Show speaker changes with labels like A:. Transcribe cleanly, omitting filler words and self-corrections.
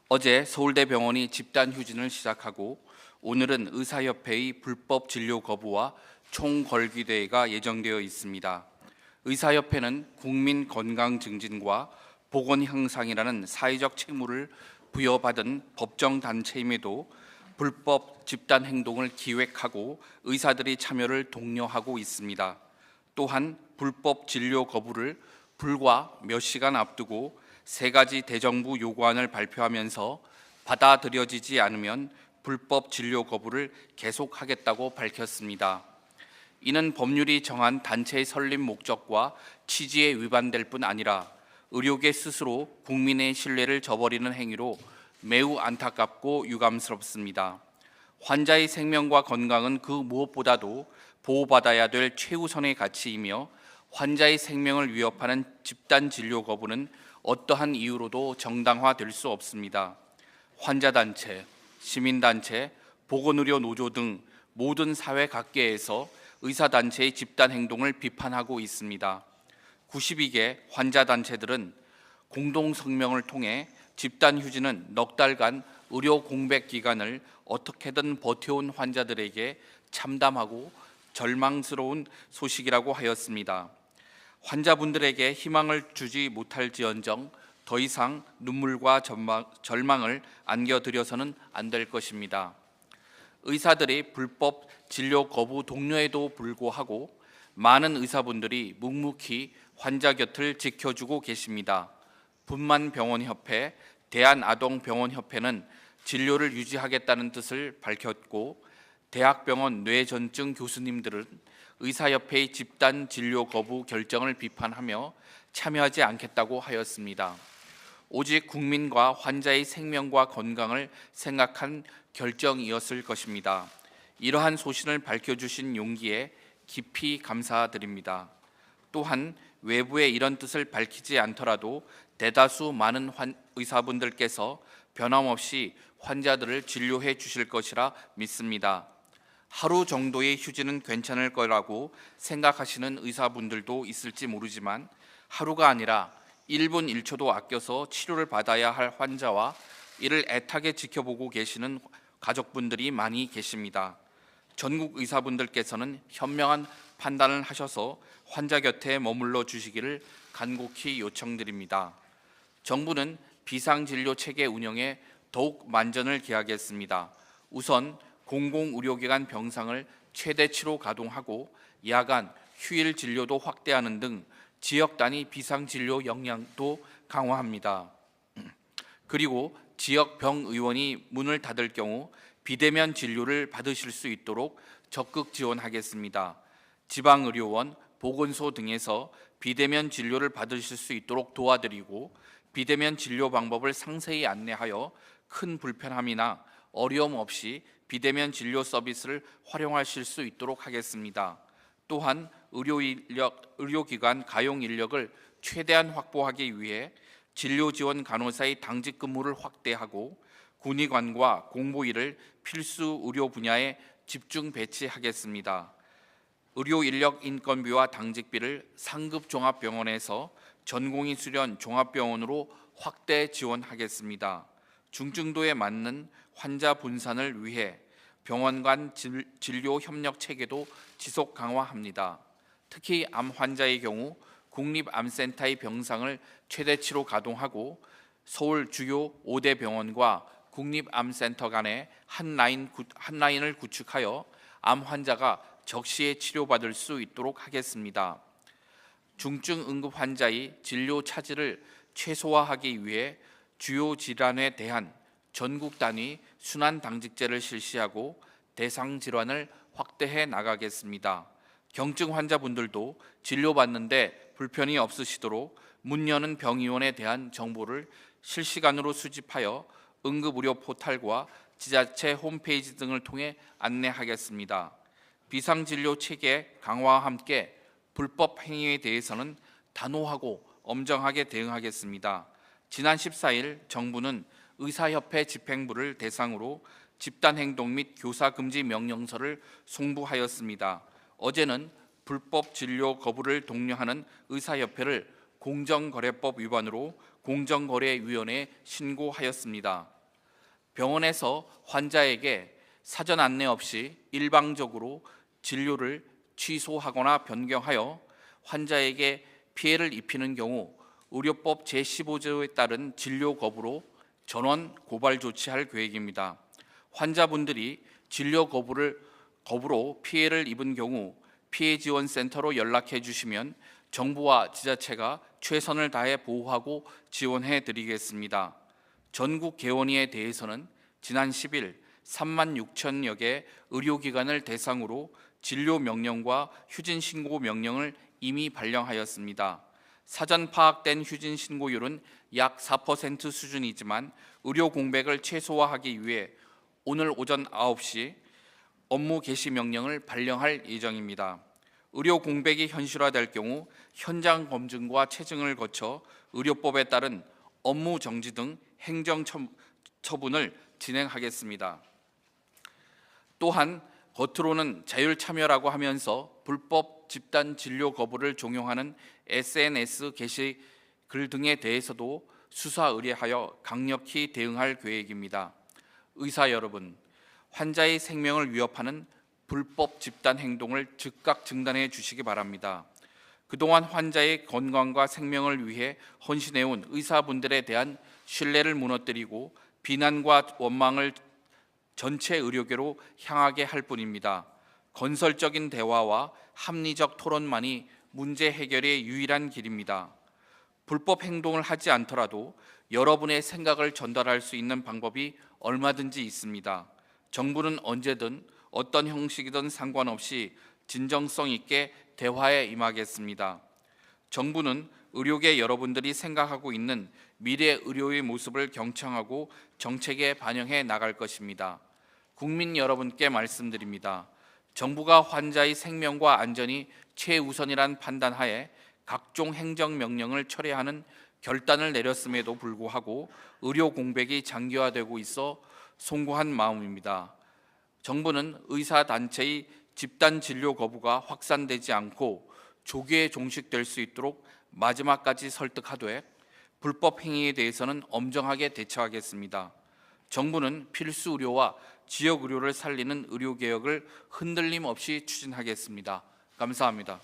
A: 어제 서울대병원이 집단 휴진을 시작하고 오늘은 의사협회의 불법 진료 거부와 총궐기대회가 예정되어 있습니다. 의사협회는 국민 건강 증진과 보건 향상이라는 사회적 책무를 부여받은 법정 단체임에도 불법 집단 행동을 기획하고 의사들이 참여를 독려하고 있습니다. 또한 불법 진료 거부를 불과 몇 시간 앞두고 세 가지 대정부 요구안을 발표하면서 받아들여지지 않으면 불법 진료 거부를 계속하겠다고 밝혔습니다. 이는 법률이 정한 단체의 설립 목적과 취지에 위반될 뿐 아니라 의료계 스스로 국민의 신뢰를 저버리는 행위로 매우 안타깝고 유감스럽습니다. 환자의 생명과 건강은 그 무엇보다도 보호받아야 될 최우선의 가치이며 환자의 생명을 위협하는 집단 진료 거부는 어떠한 이유로도 정당화될 수 없습니다. 환자단체, 시민단체, 보건의료 노조 등 모든 사회 각계에서 의사단체의 집단 행동을 비판하고 있습니다. 92개 환자단체들은 공동성명을 통해 집단 휴진은 넉 달간 의료 공백 기간을 어떻게든 버텨온 환자들에게 참담하고 절망스러운 소식이라고 하였습니다. 환자분들에게 희망을 주지 못할지언정 더 이상 눈물과 절망을 안겨드려서는 안 될 것입니다. 의사들이 불법 진료 거부 독려에도 불구하고 많은 의사분들이 묵묵히 환자 곁을 지켜주고 계십니다. 분만병원협회, 대한아동병원협회는 진료를 유지하겠다는 뜻을 밝혔고 대학병원 뇌전증 교수님들은 의사협회의 집단 진료 거부 결정을 비판하며 참여하지 않겠다고 하였습니다. 오직 국민과 환자의 생명과 건강을 생각한 결정이었을 것입니다. 이러한 소신을 밝혀주신 용기에 깊이 감사드립니다. 또한 외부에 이런 뜻을 밝히지 않더라도 대다수 많은 의사분들께서 변함없이 환자들을 진료해 주실 것이라 믿습니다. 하루 정도의 휴지는 괜찮을 거라고 생각하시는 의사분들도 있을지 모르지만 하루가 아니라 1분 1초도 아껴서 치료를 받아야 할 환자와 이를 애타게 지켜보고 계시는 가족분들이 많이 계십니다. 전국 의사분들께서는 현명한 판단을 하셔서 환자 곁에 머물러 주시기를 간곡히 요청드립니다. 정부는 비상진료 체계 운영에 더욱 만전을 기하겠습니다. 우선 공공의료기관 병상을 최대치로 가동하고 야간, 휴일 진료도 확대하는 등 지역 단위 비상진료 역량도 강화합니다. 그리고 지역 병의원이 문을 닫을 경우 비대면 진료를 받으실 수 있도록 적극 지원하겠습니다. 지방의료원, 보건소 등에서 비대면 진료를 받으실 수 있도록 도와드리고 비대면 진료 방법을 상세히 안내하여 큰 불편함이나 어려움 없이 비대면 진료 서비스를 활용하실 수 있도록 하겠습니다. 또한 의료기관 가용 인력을 최대한 확보하기 위해 진료지원 간호사의 당직 근무를 확대하고 군의관과 공보위를 필수 의료 분야에 집중 배치하겠습니다. 의료 인력 인건비와 당직비를 상급 종합병원에서 전공의 수련 종합병원으로 확대 지원하겠습니다. 중증도에 맞는 환자 분산을 위해 병원 간 진료 협력 체계도 지속 강화합니다. 특히 암 환자의 경우 국립암센터의 병상을 최대치로 가동하고 서울 주요 5대 병원과 국립암센터 간에 한 라인을 구축하여 암 환자가 적시에 치료받을 수 있도록 하겠습니다. 중증 응급 환자의 진료 차질을 최소화하기 위해 주요 질환에 대한 전국 단위 순환 당직제를 실시하고 대상 질환을 확대해 나가겠습니다. 경증 환자분들도 진료받는데 불편이 없으시도록 문 여는 병의원에 대한 정보를 실시간으로 수집하여 응급의료 포털과 지자체 홈페이지 등을 통해 안내하겠습니다. 비상진료 체계 강화와 함께 불법 행위에 대해서는 단호하고 엄정하게 대응하겠습니다. 지난 14일 정부는 의사협회 집행부를 대상으로 집단행동 및 교사금지 명령서를 송부하였습니다. 어제는 불법 진료 거부를 독려하는 의사협회를 공정거래법 위반으로 공정거래위원회에 신고하였습니다. 병원에서 환자에게 사전 안내 없이 일방적으로 진료를 취소하거나 변경하여 환자에게 피해를 입히는 경우 의료법 제15조에 따른 진료 거부로 전원 고발 조치할 계획입니다. 환자분들이 진료 거부로 피해를 입은 경우 피해지원센터로 연락해 주시면 정부와 지자체가 최선을 다해 보호하고 지원해 드리겠습니다. 전국 개원위에 대해서는 지난 10일 3만 6천여 개 의료기관을 대상으로 진료 명령과 휴진 신고 명령을 이미 발령하였습니다. 사전 파악된 휴진 신고율은 약 4% 수준이지만 의료 공백을 최소화하기 위해 오늘 오전 9시 업무 개시 명령을 발령할 예정입니다. 의료 공백이 현실화될 경우 현장 검증과 체증을 거쳐 의료법에 따른 업무 정지 등 행정 처분을 진행하겠습니다. 또한 겉으로는 자율 참여라고 하면서 불법 집단 진료 거부를 종용하는 SNS 게시글 등에 대해서도 수사 의뢰하여 강력히 대응할 계획입니다. 의사 여러분, 환자의 생명을 위협하는 불법 집단 행동을 즉각 중단해 주시기 바랍니다. 그동안 환자의 건강과 생명을 위해 헌신해온 의사분들에 대한 신뢰를 무너뜨리고 비난과 원망을 전체 의료계로 향하게 할 뿐입니다. 건설적인 대화와 합리적 토론만이 문제 해결의 유일한 길입니다. 불법 행동을 하지 않더라도 여러분의 생각을 전달할 수 있는 방법이 얼마든지 있습니다. 정부는 언제든 어떤 형식이든 상관없이 진정성 있게 대화에 임하겠습니다. 정부는 의료계 여러분들이 생각하고 있는 미래 의료의 모습을 경청하고 정책에 반영해 나갈 것입니다. 국민 여러분께 말씀드립니다. 정부가 환자의 생명과 안전이 최우선이란 판단하에 각종 행정명령을 철회하는 결단을 내렸음에도 불구하고 의료 공백이 장기화되고 있어 송구한 마음입니다. 정부는 의사단체의 집단 진료 거부가 확산되지 않고 조기에 종식될 수 있도록 마지막까지 설득하되 불법 행위에 대해서는 엄정하게 대처하겠습니다. 정부는 필수 의료와 지역 의료를 살리는 의료 개혁을 흔들림 없이 추진하겠습니다. 감사합니다.